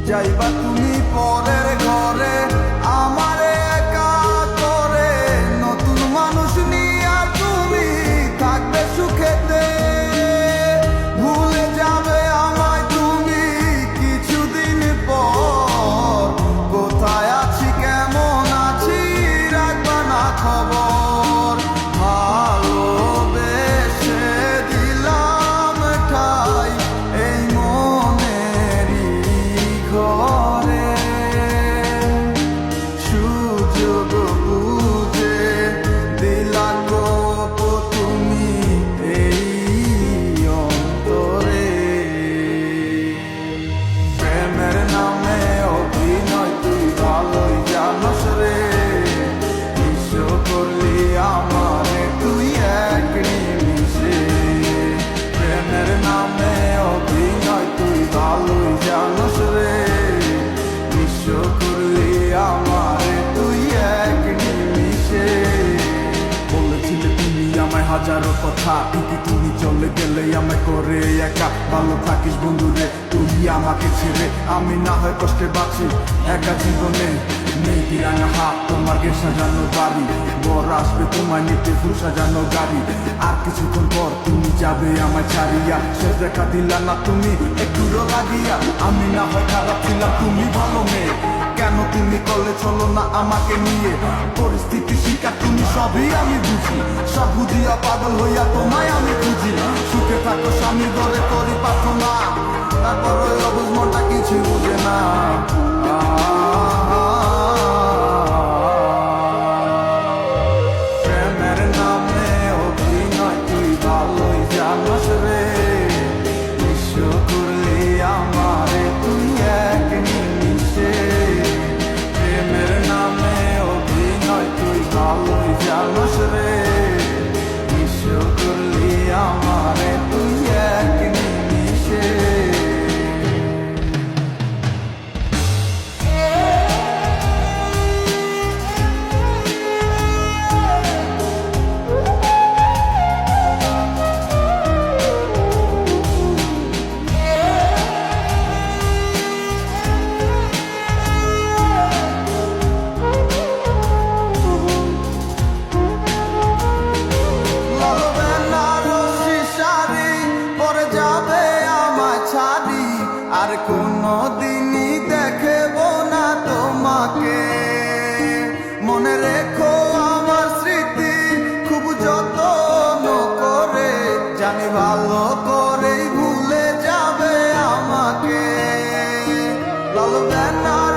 যাইবা তুমি পরের ঘরে আমারে একা করে, নতুন মানুষ নিয়া তুমি থাকবে সুখেতে, ভুলে যাবে আমায় তুমি কিছুদিন পর। কোথায় আছি কেমন আছি রাখবা না খবর, ভালোবেসে দিলাম ঠাই এই মনেরই ঘরে। সুযোগ বুঝে দিলা গোপ তুমি এই অন্তরে, প্রেমের নামে অভিনয় তুই ভালোই জানস রে, বিশ্ব করলি আমারে তুই এক নিমিষে। প্রেমের নামে অভিনয় তুই ভালোই জানস রে, বিশ্ব করলি আমারে তুই এক নিমিষে। বলেছিলে তুমি আমায় হাজারো কথা, কিন্তু তুমি চলে গেলে আমায় করে একা। ভালো থাকিস বন্ধুরে তুই আমাকে ছেড়ে, আমি না হয় কষ্টে বাঁচি একা জীবনে। নেই রাঙা হাত তোমার গে সাজানো বাড়ি, বর আসবে তোমায় নিতে ফুল সাজানো গাড়ি। আর কিছুক্ষণ পর তুমি যাবে আমায় ছাড়িয়া, শেষ দেখা দিলা না তুমি একটুরো লাগিয়া। আমি না হয় খারাপ ছিলাম তুমি ভালো মেয়ে, কেন তুমি করলে চলো না আমাকে নিয়ে। পরিস্থিতি শিকার তুমি সবই আমি বুঝি, সব বুঝিয়া পাগল হইয়া তোমায় আমি খুঁজি। সুখে থাকো স্বামীর ঘরে করি প্রার্থনা, তারপর ওই অবুঝ মনটা কিছু বুঝে না। প্রেমের নামে অভিনয় তুই ভালোই জানস রে, বিশ্ব করলি আমারে তুই এক নিমিষে। প্রেমের নামে অভিনয় তুই ভালোই জানস রে, বিশ্ব করলি আমারে তুই এক নিমিষে। আর কোনো দিনই দেখব না তোমাকে, মনে রেখো আমার স্মৃতি খুব যত্ন করে, জানি ভালো করেই ভুলে যাবে আমাকে। লাল ব্যানার